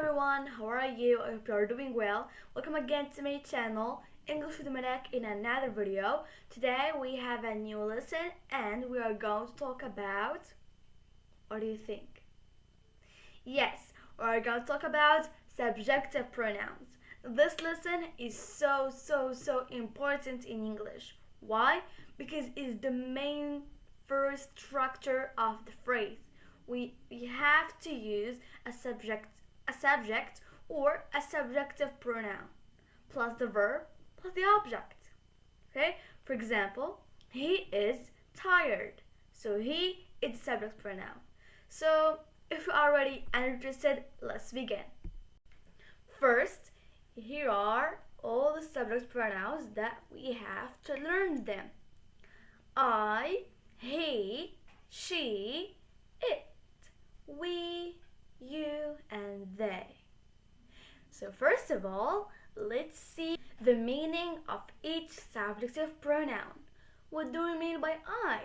everyone, how are you? I hope you are doing well. Welcome again to my channel, English with Malek, in another video. Today we have a new lesson and we are going to talk about, what do you think? Yes, we are going to talk about subjunctive pronouns. This lesson is so important in English. Why? Because it's the main first structure of the phrase. We have to use a subject or a subjunctive pronoun plus the verb plus the object. Okay? For example, he is tired. So he is the subject pronoun. So if you are ready and interested, let's begin. First, here are all the subject pronouns that we have to learn them. I, he, she, it, we, you, and they. So first of all, let's see the meaning of each subjunctive pronoun. What do we mean by I?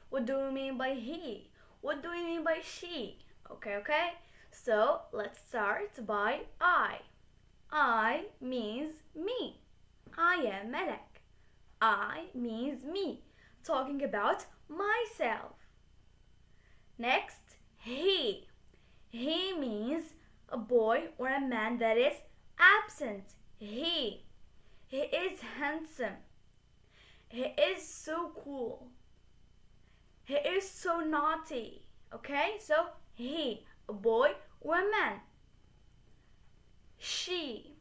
What do we mean by he? What do we mean by she? Okay? So let's start by I. I means me. I am Malek. I means me, talking about myself. Next, he. He means a boy or a man that is absent. He is handsome. He is so cool. He is so naughty. Okay, so he, a boy or a man. She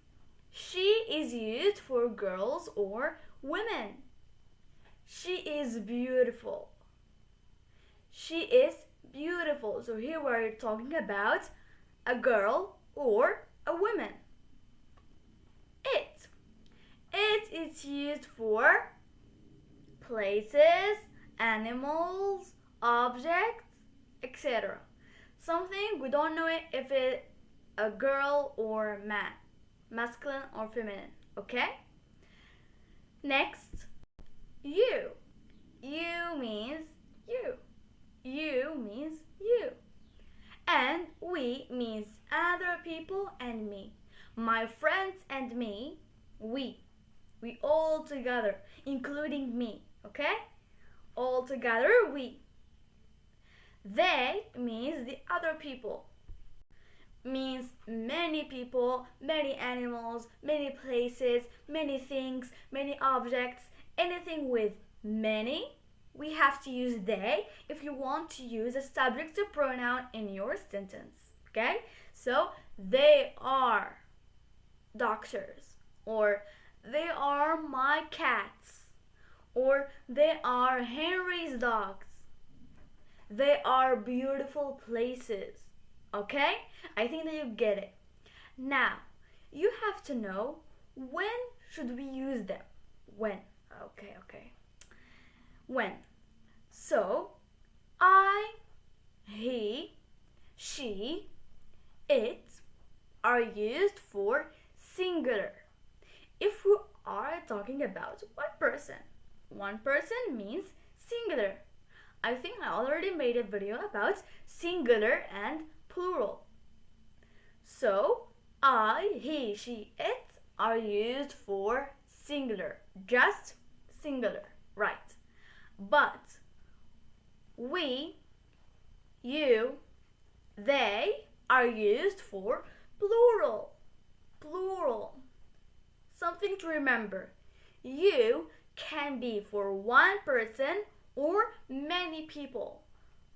is used for girls or women. She is beautiful. She is beautiful. So here we're talking about a girl or a woman. It is used for places, animals, objects, etc. Something we don't know if it's a girl or man, masculine or feminine. Okay? Next, you. You means you. You means you. And we means other people and me. My friends and me, we. We all together, including me. Okay? All together, we. They means the other people. Means many people, many animals, many places, many things, many objects, anything with many. We have to use they if you want to use a subjunctive pronoun in your sentence. Okay? So they are doctors, or they are my cats, or they are Henry's dogs. They are beautiful places. Okay? I think that you get it. Now, you have to know when should we use them. When? Okay. When? So, I, he, she, it are used for singular. If we are talking about one person means singular. I think I already made a video about singular and plural. So, I, he, she, it are used for singular, just singular, right? But we, you, they are used for plural. Something to remember. You can be for one person or many people,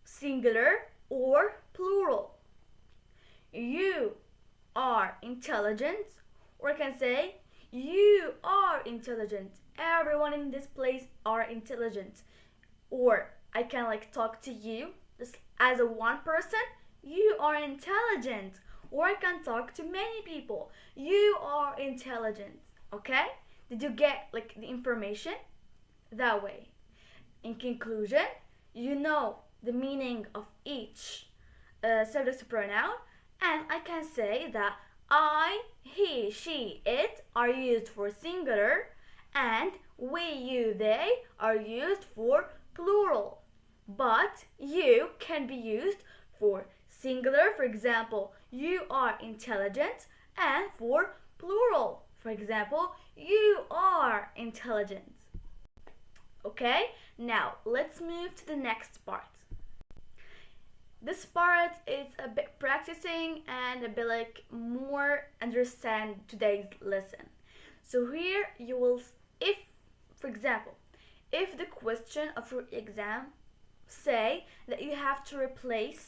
singular or plural. You are intelligent, or I can say you are intelligent. Everyone in this place are intelligent. Or I can talk to you just as a one person. You are intelligent. Or I can talk to many people. You are intelligent. Okay? Did you get the information? That way. In conclusion, you know the meaning of each subject pronoun, and I can say that I, he, she, it are used for singular, and we, you, they are used for plural. But you can be used for singular, for example, you are intelligent, and for plural, for example, you are intelligent. Okay, now let's move to the next part. This part is a bit practicing and a bit like more understand today's lesson. So here you will, if, for example, if the question of your exam say that you have to replace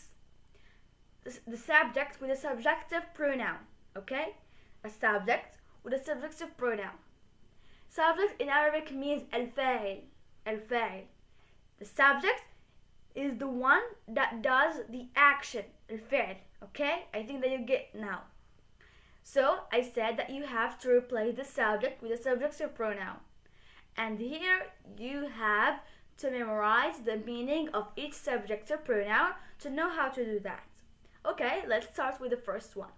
the subject with a subjective pronoun, okay? A subject with a subjective pronoun. Subject in Arabic means الفاعل. الفاعل. The subject is the one that does the action, الفعل, okay? I think that you get now. So I said that you have to replace the subject with a subjective pronoun. And here you have to memorize the meaning of each subjective pronoun to know how to do that. Okay, let's start with the first one.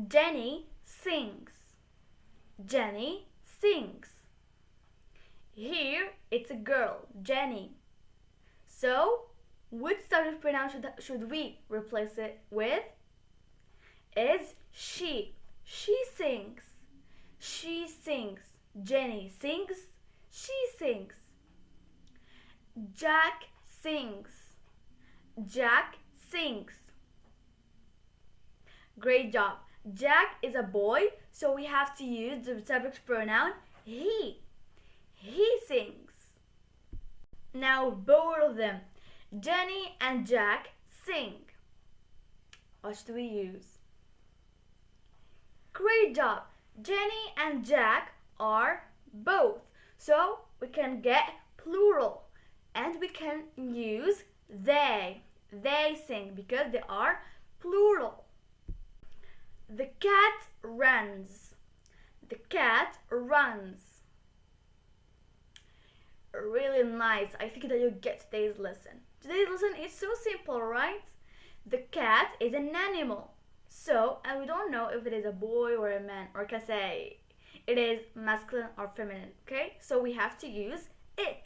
Jenny sings. Jenny sings. Here it's a girl, Jenny. So, which subject pronoun should we replace it with? Is she. She sings. She sings. Jenny sings. She sings. Jack sings. Jack sings. Great job. Jack is a boy, so we have to use the subject pronoun he. He sings. Now both of them, Jenny and Jack, sing. What do we use? Great job. Jenny and Jack are both. So we can get plural and we can use they. They sing because they are plural. The cat runs. The cat runs. Really nice. I think that you get today's lesson. Today's lesson is so simple, right? The cat is an animal. So, and we don't know if it is a boy or a man, or can say it is masculine or feminine, okay? So we have to use it.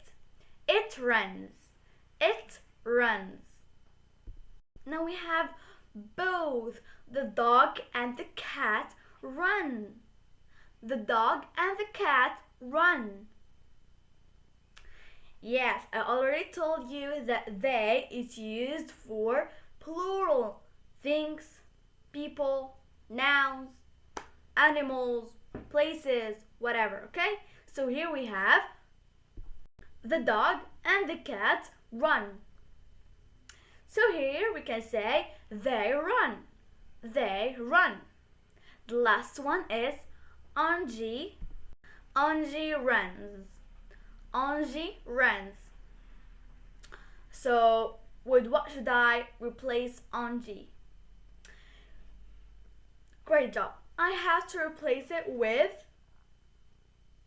It runs. It runs. Now we have both the dog and the cat run. The dog and the cat run. Yes, I already told you that they is used for plural things, people, nouns, animals, places, whatever, okay? So here we have the dog and the cat run. So here we can say they run. They run. The last one is Angie. Angie runs. Angie runs. So with what should I replace Angie? Great job. I have to replace it with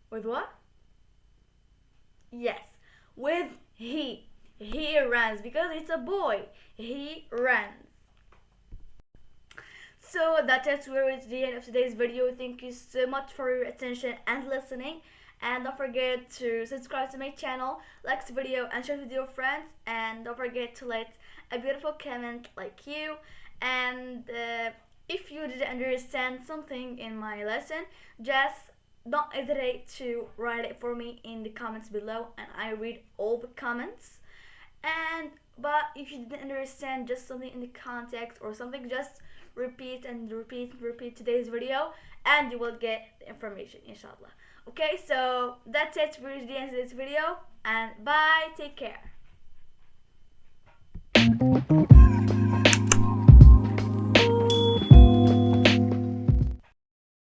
what? Yes, with he. He runs because it's a boy. He runs. So that's it. We're at the end of today's video. Thank you so much for your attention and listening. And don't forget to subscribe to my channel, like the video, and share it with your friends. And don't forget to let a beautiful comment like you. And if you didn't understand something in my lesson, just don't hesitate to write it for me in the comments below, and I read all the comments. But if you didn't understand just something in the context or something, just repeat and repeat and repeat today's video, and you will get the information, inshallah. Okay, so that's it. We're reached the end of this video, and bye. Take care.